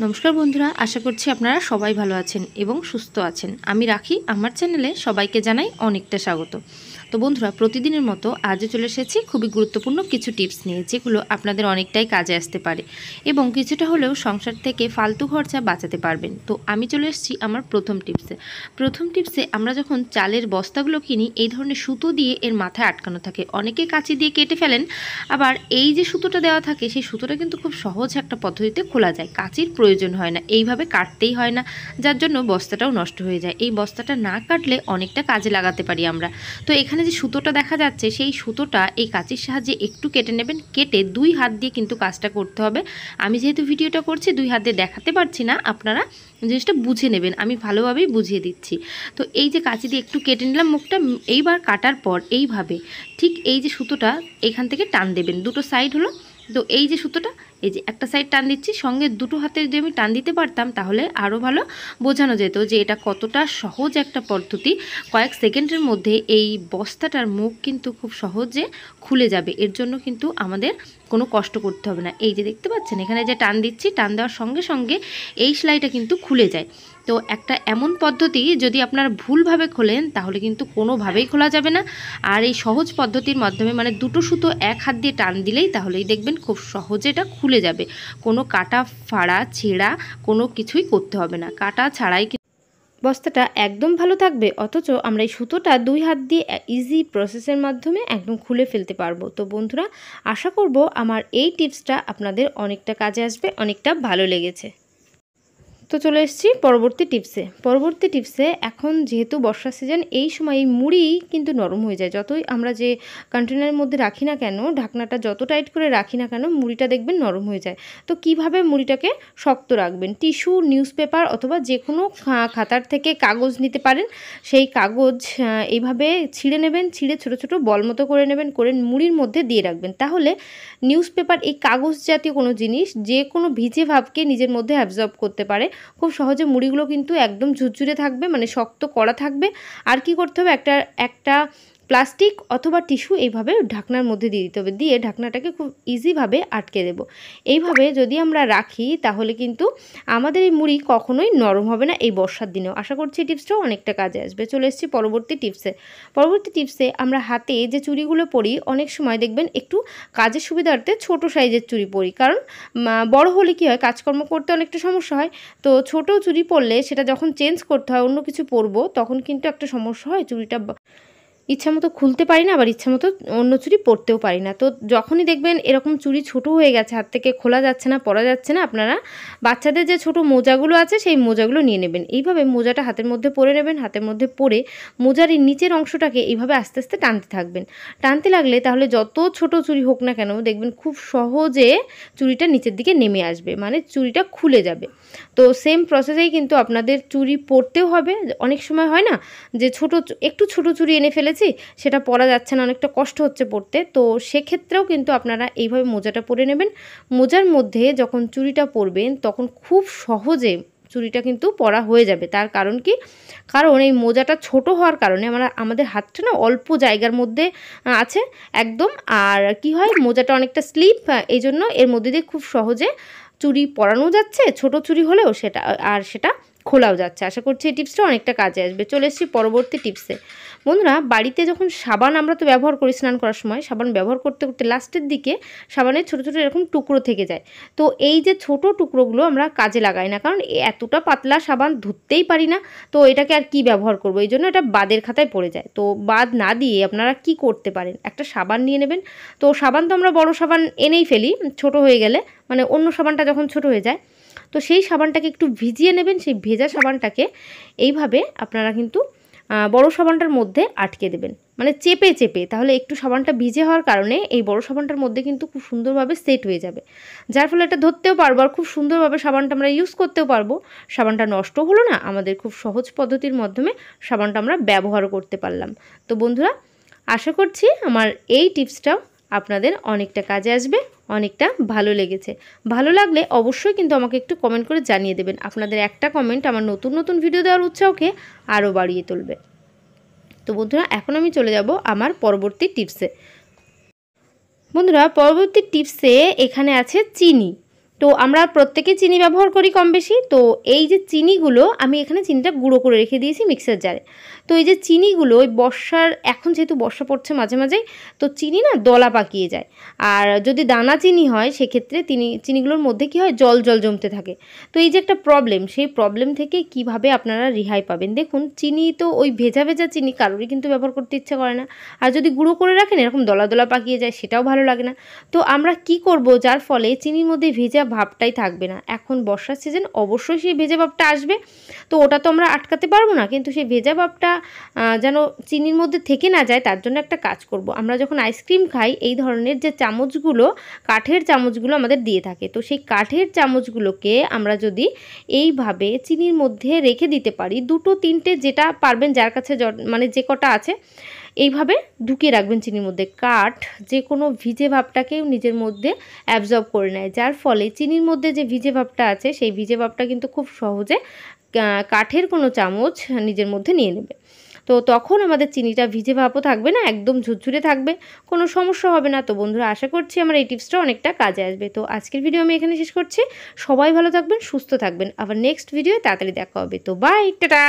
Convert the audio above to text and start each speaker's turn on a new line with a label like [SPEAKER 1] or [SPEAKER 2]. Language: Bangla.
[SPEAKER 1] নমস্কার বন্ধুরা, আশা করছি আপনারা সবাই ভালো আছেন এবং সুস্থ আছেন। আমি রাখি, আমার চ্যানেলে সবাইকে জানাই অনেকটা স্বাগত। তো বন্ধুরা, প্রতিদিনের মতো আজও চলে এসেছি খুবই গুরুত্বপূর্ণ কিছু টিপস নিয়ে, যেগুলো আপনাদের অনেকটাই কাজে আসতে পারে এবং কিছুটা হলেও সংসার থেকে ফালতু খরচা বাঁচাতে পারবেন। তো আমি চলে এসেছি আমার প্রথম টিপসে। আমরা যখন চালের বস্তাগুলো কিনি, এই ধরনের সুতো দিয়ে এর মাথায় আটকানো থাকে। অনেকে কাঁচি দিয়ে কেটে ফেলেন, আবার এই যে সুতোটা দেওয়া থাকে সেই সুতোটা কিন্তু খুব সহজ একটা পদ্ধতিতে খোলা যায়, কাঁচির প্রয়োজন হয় না, এইভাবে কাটতেই হয় না, যার জন্য বস্তাটাও নষ্ট হয়ে যায়। এই বস্তাটা না কাটলে অনেকটা কাজে লাগাতে পারি আমরা। তো এখানে যে সুতোটা দেখা যাচ্ছে, সেই সুতোটা এই কাঁচির সাহায্যে একটু কেটে নেবেন। কেটে দুই হাত দিয়ে কিন্তু কাজটা করতে হবে। আমি যেহেতু ভিডিওটা করছি দুই হাত দিয়ে দেখাতে পারছি না, আপনারা জিনিসটা বুঝে নেবেন, আমি ভালোভাবেই বুঝিয়ে দিচ্ছি। তো এই যে কাঁচি দিয়ে একটু কেটে নিলাম মুখটা। এইবার কাটার পর এইভাবে ঠিক এই যে সুতোটা এখান থেকে টান দেবেন, দুটো সাইড হলো। তো এই যে সুতোটা, এই যে একটা সাইড টান দিচ্ছি, সঙ্গে দুটো হাতে যদি আমি টান দিতে পারতাম তাহলে আরও ভালো বোঝানো যেত যে এটা কতটা সহজ একটা পদ্ধতি। কয়েক সেকেন্ডের মধ্যে এই বস্তাটার মুখ কিন্তু খুব সহজে খুলে যাবে। এর জন্য কিন্তু আমাদের কোনো কষ্ট করতে হবে না। এই যে দেখতে পাচ্ছেন, এখানে যে টান দিচ্ছি, টান দেওয়ার সঙ্গে সঙ্গে এই সেলাইটা কিন্তু খুলে যায়। তো একটা এমন পদ্ধতি, যদি আপনারা ভুলভাবে খোলেন তাহলে কিন্তু কোনোভাবেই খোলা যাবে না। আর এই সহজ পদ্ধতির মাধ্যমে মানে দুটো সুতো এক হাত দিয়ে টান দিলেই তাহলেই দেখবেন খুব সহজে এটা খুলে যাবে। কোনো কাটা ফাড়া ছেঁড়া কোনো কিছুই করতে হবে না, কাটা ছাড়াই বস্তাটা একদম ভালো থাকবে। অথচ আমরা এই সুতোটা দুই হাত দিয়ে ইজি প্রসেসের মাধ্যমে একদম খুলে ফেলতে পারবো। তো বন্ধুরা, আশা করব আমার এই টিপসটা আপনাদের অনেকটা কাজে আসবে, অনেকটা ভালো লেগেছে। তো চলে এসেছি পরবর্তী টিপসে। এখন যেহেতু বর্ষা সিজন, এই সময় এই মুড়ি কিন্তু নরম হয়ে যায়। যতই আমরা যে কন্টেনারের মধ্যে রাখি না কেন, ঢাকনাটা যত টাইট করে রাখি না কেন, মুড়িটা দেখবেন নরম হয়ে যায়। তো কিভাবে মুড়িটাকে শক্ত রাখবেন? টিস্যু, নিউজপেপার অথবা যে কোনো খাতার থেকে কাগজ নিতে পারেন। সেই কাগজ এইভাবে ছিঁড়ে নেবেন, ছিঁড়ে ছোটো ছোটো বল মতো করে নেবেন, করে মুড়ির মধ্যে দিয়ে রাখবেন। তাহলে নিউজপেপার, এই কাগজ জাতীয় কোনো জিনিস যে কোনো ভিজে ভাবকে নিজের মধ্যে অ্যাবজর্ব করতে পারে। খুব সহজে মুড়িগুলো কিন্তু একদম ঝুরঝুরে থাকবে, মানে শক্ত করা থাকবে। আর কি করতে হবে, একটা প্লাস্টিক অথবা টিস্যু এইভাবে ঢাকনার মধ্যে দিয়ে দিতে হবে, দিয়ে ঢাকনাটাকে খুব ইজিভাবে আটকে দেব। এইভাবে যদি আমরা রাখি তাহলে কিন্তু আমাদের এই মুড়ি কখনোই নরম হবে না এই বর্ষার দিনেও। আশা করছি এই টিপসটাও অনেকটা কাজে আসবে। চলে এসেছি পরবর্তী টিপসে। আমরা হাতে যে চুড়িগুলো পরি, অনেক সময় দেখবেন একটু কাজের সুবিধার্থে ছোট সাইজের চুড়ি পরি, কারণ বড় হলে কী হয়, কাজকর্ম করতে অনেকটা সমস্যা হয়। তো ছোট চুড়ি পরলে সেটা যখন চেঞ্জ করতে হয়, অন্য কিছু পরবো, তখন কিন্তু একটা সমস্যা হয়, চুড়িটা ইচ্ছামতো খুলতে পারি না, আবার ইচ্ছামতো অন্য চুড়ি পরতেও পারি না। তো যখনই দেখবেন এরকম চুড়ি ছোটো হয়ে গেছে, হাত থেকে খোলা যাচ্ছে না, পরা যাচ্ছে না, আপনারা বাচ্চাদের যে ছোটো মোজাগুলো আছে সেই মোজাগুলো নিয়ে নেবেন। এইভাবে মোজাটা হাতের মধ্যে পরে নেবেন। হাতের মধ্যে পরে মোজার এই নিচের অংশটাকে এইভাবে আস্তে আস্তে টানতে থাকবেন। টানতে লাগলে তাহলে যত ছোট চুড়ি হোক না কেন, দেখবেন খুব সহজে চুড়িটা নিচের দিকে নেমে আসবে, মানে চুড়িটা খুলে যাবে। তো সেম প্রসেসেই কিন্তু আপনাদের চুড়ি পরতেও হবে। অনেক সময় হয় না যে একটু ছোট চুড়ি এনে ফেলেছি, সেটা পরা যাচ্ছে না, অনেকটা কষ্ট হচ্ছে পরতে। তো সেক্ষেত্রেও কিন্তু আপনারা এইভাবে মোজাটা পরে নেবেন। মোজার মধ্যে যখন চুড়িটা পরবেন তখন খুব সহজে চুড়িটা কিন্তু পরা হয়ে যাবে। তার কারণ কি, কারণ এই মোজাটা ছোট হওয়ার কারণে আমাদের হাতটা না অল্প জায়গার মধ্যে আছে একদম। আর কি হয়, মোজাটা অনেকটা স্লিপ, এই জন্য এর মধ্যে দিয়ে খুব সহজে চুড়ি পরানো যাচ্ছে, ছোট চুড়ি হলেও সেটা খোলাও যাচ্ছে। আশা করছি এই টিপসটা অনেকটা কাজে আসবে। চলে এসেছি পরবর্তী টিপসে। বন্ধুরা, বাড়িতে যখন সাবান আমরা তো ব্যবহার করি, স্নান করার সময় সাবান ব্যবহার করতে করতে লাস্টের দিকে সাবানের ছোটো ছোটো এরকম টুকরো থেকে যায়। তো এই যে ছোট টুকরোগুলো আমরা কাজে লাগাই না, কারণ এতটা পাতলা সাবান ধরতেই পারি না। তো এটাকে আর কি ব্যবহার করব, এই জন্য এটা বাদের খাতায় পড়ে যায়। তো বাদ না দিয়ে আপনারা কি করতে পারেন, একটা সাবান নিয়ে নেবেন। তো সাবান তো আমরা বড় সাবান এনেই ফেলি ছোট হয়ে গেলে, মানে অন্য সাবানটা যখন ছোট হয়ে যায়, তো সেই সাবানটাকে একটু ভিজিয়ে নেবেন। সেই ভেজা সাবানটাকে এইভাবে আপনারা কিন্তু বড় সাবানটার মধ্যে আটকে দেবেন, মানে চেপে চেপে। তাহলে একটু সাবানটা ভিজে হওয়ার কারণে এই বড় সাবানটার মধ্যে কিন্তু খুব সুন্দরভাবে সেট হয়ে যাবে, যার ফলে এটা ধরতেও পারবো আর খুব সুন্দরভাবে সাবানটা আমরা ইউজ করতেও পারবো। সাবানটা নষ্ট হলো না, আমাদের খুব সহজ পদ্ধতির মাধ্যমে সাবানটা আমরা ব্যবহার করতে পারলাম। তো বন্ধুরা, আশা করছি আমার এই টিপসটাও আপনাদের অনেকটা কাজে আসবে, অনেকটা ভালো লেগেছে। ভালো লাগলে অবশ্যই কিন্তু আমাকে একটু কমেন্ট করে জানিয়ে দেবেন। আপনাদের একটা কমেন্ট আমার নতুন নতুন ভিডিও দেওয়ার উৎসাহকে আরও বাড়িয়ে তুলবে। তো বন্ধুরা, এখন আমি চলে যাব আমার পরবর্তী টিপসে। বন্ধুরা, পরবর্তী টিপসে এখানে আছে চিনি। তো
[SPEAKER 2] তো আমরা প্রত্যেকেই চিনি ব্যবহার করি কম বেশি। তো এই যে চিনিগুলো আমি এখানে চিনিটা গুঁড়ো করে রেখে দিয়েছি মিক্সার জারে। তো এই যে চিনিগুলো ওই এখন যেহেতু বর্ষা পড়ছে মাঝে মাঝেই, তো চিনি না দলা পাকিয়ে যায়। আর যদি দানা চিনি হয় সেক্ষেত্রে চিনিগুলোর মধ্যে কী হয়, জল জল জমতে থাকে। তো এই যে একটা প্রবলেম, সেই প্রবলেম থেকে কিভাবে আপনারা রেহাই পাবেন। দেখুন চিনি তো ওই ভেজা ভেজা চিনি কারোরই কিন্তু ব্যবহার করতে ইচ্ছা করে না। আর যদি গুঁড়ো করে রাখেন এরকম দলা দলা পাকিয়ে যায়, সেটাও ভালো লাগে না। তো আমরা কি করব যার ফলে চিনির মধ্যে ভেজা ভাবটাই থাকবে না। এখন বর্ষার সিজন, অবশ্যই সেই ভেজা ভাবটা আসবে, তো ওটা তো আমরা আটকাতে পারবো না, কিন্তু সেই ভেজা ভাবটা যেন চিনির মধ্যে থেকে না যায় তার জন্য একটা কাজ করব। আমরা যখন আইসক্রিম খাই এই ধরনের যে চামচগুলো, কাঠের চামচগুলো আমাদের দিয়ে থাকে, তো সেই কাঠের চামচগুলোকে আমরা যদি এইভাবে চিনির মধ্যে রেখে দিতে পারি, 2-3টে যেটা পারবেন, যার কাছে মানে যে কটা আছে, এইভাবে ঢুকিয়ে রাখবেন চিনির মধ্যে। কাঠ যে কোনো ভিজে ভাবটাকেও নিজের মধ্যে অ্যাবজর্ব করে নেয়, যার ফলে চিনির মধ্যে যে ভিজে ভাবটা আছে সেই ভিজে ভাবটা কিন্তু খুব সহজে কাঠের কোনো চামচ নিজের মধ্যে নিয়ে নেবে। তো তখন আমাদের চিনিটা ভিজে ভাবও থাকবে না, একদম ঝুরঝুরে থাকবে, কোনো সমস্যা হবে না। তো বন্ধুরা, আশা করছি আমার এই টিপসটা অনেকটা কাজে আসবে। তো আজকের ভিডিও আমি এখানে শেষ করছি। সবাই ভালো থাকবেন, সুস্থ থাকবেন। আবার নেক্সট ভিডিও তাড়াতাড়ি দেখা হবে। তো বাই, টাটা।